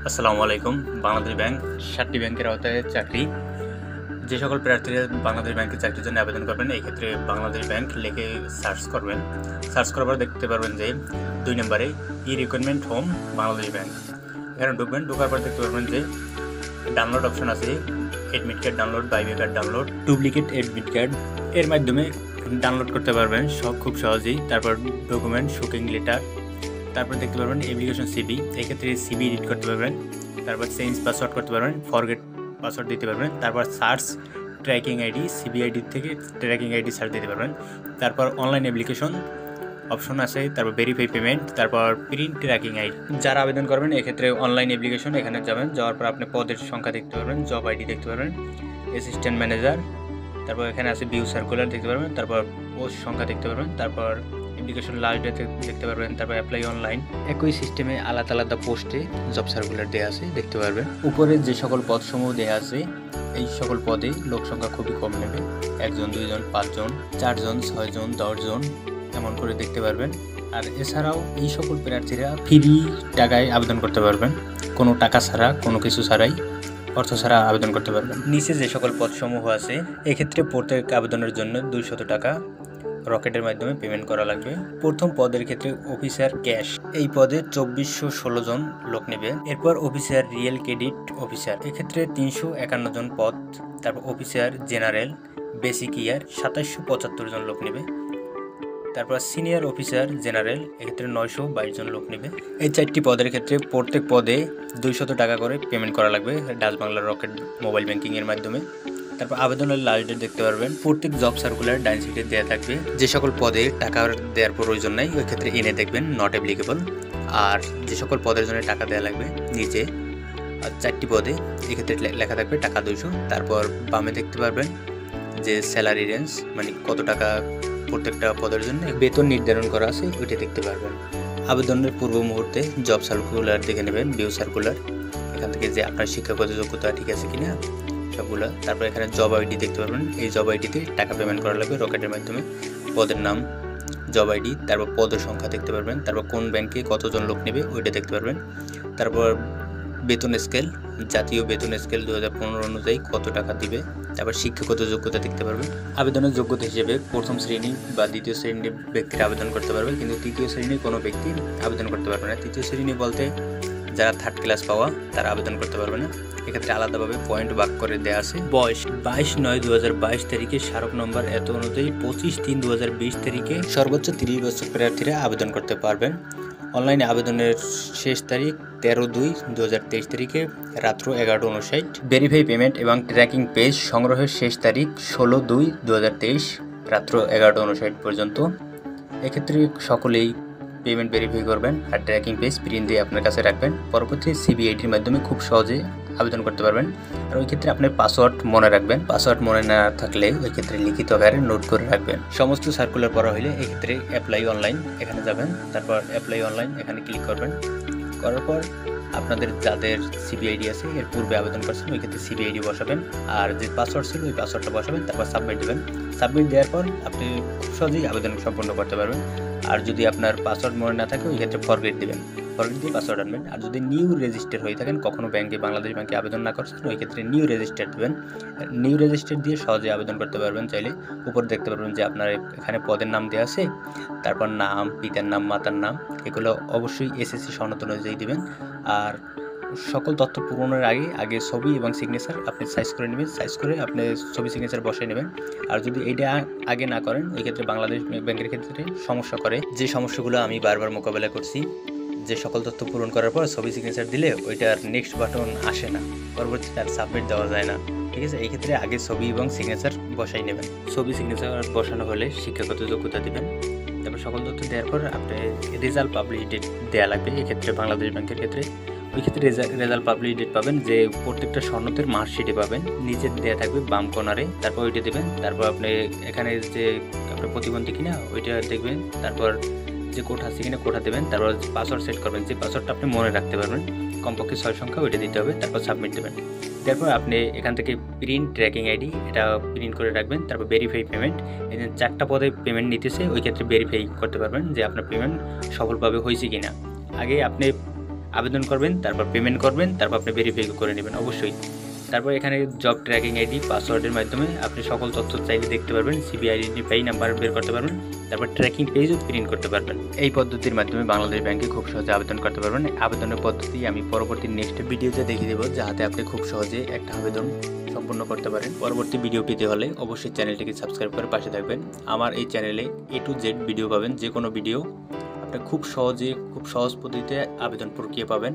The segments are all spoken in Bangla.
আসসালামু আলাইকুম। বাংলাদেশ ব্যাংক 7টি ব্যাংকের আওতায় চাকরি। যে সকল প্রার্থীরা বাংলাদেশ ব্যাংকের চাকরির জন্য আবেদন করবেন, এই ক্ষেত্রে বাংলাদেশ ব্যাংক লিখে সার্চ করবেন। সার্চ করার পর দেখতে পারবেন যে 2 নম্বরে রিক্রুটমেন্ট হোম বাংলাদেশ ব্যাংক। এখানে ঢুকবেন, ঢোকার পর দেখতে পারবেন যে ডাউনলোড অপশন আছে। এডমিট কার্ড ডাউনলোড, বাইবে card download, duplicate admit card এর মাধ্যমে ডাউনলোড করতে পারবেন খুব সহজেই। তারপর ডকুমেন্ট, শুটিং লেটার, তারপর দেখতে পারবেন অ্যাপ্লিকেশন সিবি। এই ক্ষেত্রে সিবি এডিট করতে পারবেন। তারপর চেঞ্জ পাসওয়ার্ড করতে পারবেন, ফরগেট পাসওয়ার্ড দিতে পারবেন। তারপর search tracking ID, CB ID থেকে ট্র্যাকিং আইডি সার্চ দিতে পারবেন। তারপর অনলাইন অ্যাপ্লিকেশন অপশন আছে, তারপর ভেরিফাই পেমেন্ট, তারপর প্রিন্ট ট্র্যাকিং আইডি। যারা আবেদন করবেন এক্ষেত্রে অনলাইন অ্যাপ্লিকেশন এখানে যাবেন, যাওয়ার পর আপনি পদের সংখ্যা দেখতে পারবেন, জব আইডি দেখতে পারবেন, অ্যাসিস্ট্যান্ট ম্যানেজার, তারপর এখানে আছে ভিউ সার্কুলার দেখতে পারবেন, তারপর পোস্ট সংখ্যা দেখতে পারবেন, তারপর অ্যাপ্লিকেশন লাস্ট ডেট দেখতে পারবেন, তারপর অ্যাপ্লাই অনলাইন। একই সিস্টেমে আলাদা আলাদা পোস্টে জব সার্কুলার দেওয়া আছে দেখতে পারবেন। উপরে যে সকল পদসমূহ দেওয়া আছে এই সকল পদে লোক সংখ্যা খুবই কম নেবে, 1 জন 2 জন 5 জন 4 জন 6 জন 10 জন এমন করে দেখতে পারবেন। আর এছাড়াও এই সকল প্রার্থীরা ফ্রি টাকায় আবেদন করতে পারবেন, কোনো টাকা ছাড়া, কোনো কিছু ছাড়াই, অর্থ ছাড়া আবেদন করতে পারবেন। নিচে যে সকল পদসমূহ আছে এক্ষেত্রে প্রত্যেক আবেদনের জন্য 200 টাকা রকেটের মাধ্যমে পেমেন্ট করা লাগবে। প্রথম পদের ক্ষেত্রে অফিসার ক্যাশ, এই পদে 2416 জন লোক নেবে। এরপর অফিসার রিয়েল ক্রেডিট অফিসার, এক্ষেত্রে 351 জন পদ। তারপর অফিসার জেনারেল বেসিক ইয়ার 2775 জন লোক নেবে। তারপর সিনিয়র অফিসার জেনারেল, এক্ষেত্রে 922 জন লোক নেবে। এই 4টি পদের ক্ষেত্রে প্রত্যেক পদে 200 টাকা করে পেমেন্ট করা লাগবে ডাচ বাংলা রকেট মোবাইল ব্যাংকিংয়ের মাধ্যমে। তারপর আবেদনের লাস্ট ডেট দেখতে পারবেন। প্রত্যেক জব সার্কুলার ডাইন সাইডে দেওয়া থাকবে। যে সকল পদে টাকা দেওয়ার প্রয়োজন নাই ওই ক্ষেত্রে এনে দেখবেন নট অ্যাপ্লিকেবল। আর যে সকল পদের জন্য টাকা দেওয়া লাগবে নিচে 4টি পদে এক্ষেত্রে লেখা থাকবে টাকা 200। তারপর বামে দেখতে পারবেন যে স্যালারি রেঞ্জ, মানে কত টাকা প্রত্যেকটা পদের জন্য বেতন নির্ধারণ করা আছে ওইটা দেখতে পারবেন। আবেদনের পূর্ব মুহূর্তে জব সার্কুলার দেখে নেবেন, ভিউ সার্কুলার, এখান থেকে যে আপনার শিক্ষাগত যোগ্যতা ঠিক আছে কিনা সবগুলো। তারপর এখানে জব আইডি দেখতে পারবেন, এই জব আইডিতে টাকা পেমেন্ট করা লাগবে রকেটের মাধ্যমে। পদের নাম, জব আইডি, তারপর পদের সংখ্যা দেখতে পারবেন, তারপর কোন ব্যাংকে কতজন লোক নেবে ওইটা দেখতে পারবেন। তারপর বেতন স্কেল, জাতীয় বেতন স্কেল 2015 অনুযায়ী কত টাকা দিবে। তারপর শিক্ষাগত যোগ্যতা দেখতে পারবেন। আবেদনের যোগ্যতা হিসেবে প্রথম শ্রেণী বা দ্বিতীয় শ্রেণীর ব্যক্তিরা আবেদন করতে পারবে, কিন্তু তৃতীয় শ্রেণীর কোনো ব্যক্তি আবেদন করতে পারবে না। তৃতীয় শ্রেণী বলতে যারা 3rd ক্লাস পাওয়া তারা আবেদন করতে পারবে না। এক্ষেত্রে আলাদাভাবে পয়েন্ট ভাগ করে দেওয়া আছে। বয়স 22/9/2022 তারিখে স্মারক নম্বর এত অনুযায়ী 25/3/2020 তারিখে সর্বোচ্চ 30 বছর প্রার্থীরা আবেদন করতে পারবেন। অনলাইনে আবেদনের শেষ তারিখ 13/2/2023 তারিখে রাত্র 11:59। ভেরিফাই পেমেন্ট এবং ট্র্যাকিং পেজ সংগ্রহের শেষ তারিখ 16/2/2023 রাত্র 11:59 পর্যন্ত। এক্ষেত্রে সকলেই পেমেন্ট ভেরিফাই করবেন আর ট্র্যাকিং পেজ প্রিন্ট দিয়ে আপনার কাছে রাখবেন। পরবর্তী সিবিআইডির মাধ্যমে খুব সহজে আবেদন করতে পারবেন। আর ওই ক্ষেত্রে আপনার পাসওয়ার্ড মনে রাখবেন। পাসওয়ার্ড মনে না থাকলে ওই ক্ষেত্রে লিখিত আকারে নোট করে রাখবেন। সমস্ত সার্কুলার পড়া হলে এক্ষেত্রে অ্যাপ্লাই অনলাইন এখানে যাবেন, তারপর অ্যাপ্লাই অনলাইন এখানে ক্লিক করবেন। করার পর আপনাদের যাদের সিবিআইডি আছে এর পূর্বে আবেদন করছেন ওই ক্ষেত্রে সিবিআইডি বসাবেন, আর যে পাসওয়ার্ড ছিল ওই পাসওয়ার্ডটা বসাবেন, তারপর সাবমিট দেবেন। সাবমিট দেওয়ার পর আপনি খুব সহজেই আবেদন সম্পন্ন করতে পারবেন। আর যদি আপনার পাসওয়ার্ড মনে না থাকে ওই ক্ষেত্রে ফরগেট দেবেন, ফরগেট দিয়ে পাসওয়ার্ড আনবেন। আর যদি নিউ রেজিস্টার হয়ে থাকেন, কখনো ব্যাংকে বাংলাদেশ ব্যাংকে আবেদন না করছেন ওই ক্ষেত্রে নিউ রেজিস্টার দেবেন। নিউ রেজিস্টার দিয়ে সহজে আবেদন করতে পারবেন। চাইলে উপর দেখতে পারবেন যে আপনার এখানে পদের নাম দেওয়া আছে, তারপর নাম, পিতার নাম, মাতার নাম, এগুলো অবশ্যই এসএসসি সনদ অনুযায়ী দেবেন। আর সকল তথ্য পূরণের আগে ছবি এবং সিগনেচার আপনি সাইজ করে নেবেন, সাইজ করে আপনি ছবি সিগনেচার বসিয়ে নেবেন। আর যদি এইটা আগে না করেন ওই ক্ষেত্রে বাংলাদেশ ব্যাংকের ক্ষেত্রে সমস্যা করে, যে সমস্যাগুলো আমি বারবার মোকাবেলা করছি। যে সকল তথ্য পূরণ করার পর ছবি সিগনেচার দিলে ওইটার নেক্সট বাটন আসে না, পরবর্তীতে আর সাবমিট দেওয়া যায় না, ঠিক আছে। এই ক্ষেত্রে আগে ছবি এবং সিগনেচার বসাই নেবেন। ছবি সিগনেচার বসানো হলে শিক্ষাগত যোগ্যতা দিবেন। তারপর সকল তথ্য দেওয়ার পর আপনি রেজাল্ট পাবলিশ ডেট দেওয়া লাগবে। এক্ষেত্রে বাংলাদেশ ব্যাংকের ক্ষেত্রে ওই ক্ষেত্রে রেজাল্ট পাবলিশ ডেট পাবেন যে প্রত্যেকটা সনদের মার্কশিটে পাবেন, নিচে দেওয়া থাকবে বাম কর্নারে, তারপর ওইটা দেবেন। তারপর আপনি এখানে যে আপনার প্রতিবন্ধী কিনা ওইটা দেখবেন, তারপর যে কোঠা আছে কিনা কোঠা দেবেন, তারপর পাসওয়ার্ড সেট করবেন, যে পাসওয়ার্ডটা আপনি মনে রাখতে পারবেন, কমপক্ষে 6 সংখ্যা ওইটা দিতে হবে, তারপর সাবমিট দেবেন। তারপর আপনি এখান থেকে প্রিন্ট ট্র্যাকিং আইডি এটা প্রিন্ট করে রাখবেন। তারপর ভেরিফাই পেমেন্ট, এই যে 4টা পদে পেমেন্ট নিতেছে ওই ক্ষেত্রে ভেরিফাই করতে পারবেন যে আপনার পেমেন্ট সফলভাবে হয়েছে কিনা। আগে আপনি আবেদন করবেন, তারপর পেমেন্ট করবেন, তারপর আপনি ভেরিফাই করে নেবেন অবশ্যই। তারপর এখানে জব ট্র্যাকিং আইডি পাসওয়ার্ডের মাধ্যমে আপনি সকল তথ্য চাইলে দেখতে পারবেন, সিবি আইডেন্টিফাই নাম্বার বের করতে পারবেন, তারপর ট্র্যাকিং পেজও প্রিন্ট করতে পারবেন। এই পদ্ধতির মাধ্যমে বাংলাদেশ ব্যাংকে খুব সহজে আবেদন করতে পারবেন। আবেদনের পদ্ধতি আমি পরবর্তী নেক্সট ভিডিওতে দেখিয়ে দেবো, যাতে আপনি খুব সহজে একটা আবেদন সম্পূর্ণ করতে পারেন। পরবর্তী ভিডিও পেতে হলে অবশ্যই চ্যানেলটিকে সাবস্ক্রাইব করে পাশে থাকবেন। আমার এই চ্যানেলে A to Z ভিডিও পাবেন, যে কোনো ভিডিও আপনি খুব সহজে খুব সহজ পদ্ধতিতে আবেদন প্রক্রিয়া পাবেন।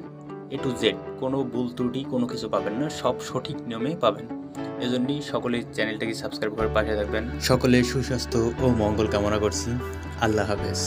A to Z কোনো ভুল ত্রুটি কোনো কিছু পাবেন না, সব সঠিক নিয়মে পাবেন। এজন্যই সকলে চ্যানেলটাকে সাবস্ক্রাইব করে পাশে থাকবেন। সকলের সুস্বাস্থ্য ও মঙ্গল কামনা করছি। আল্লাহ হাফেজ।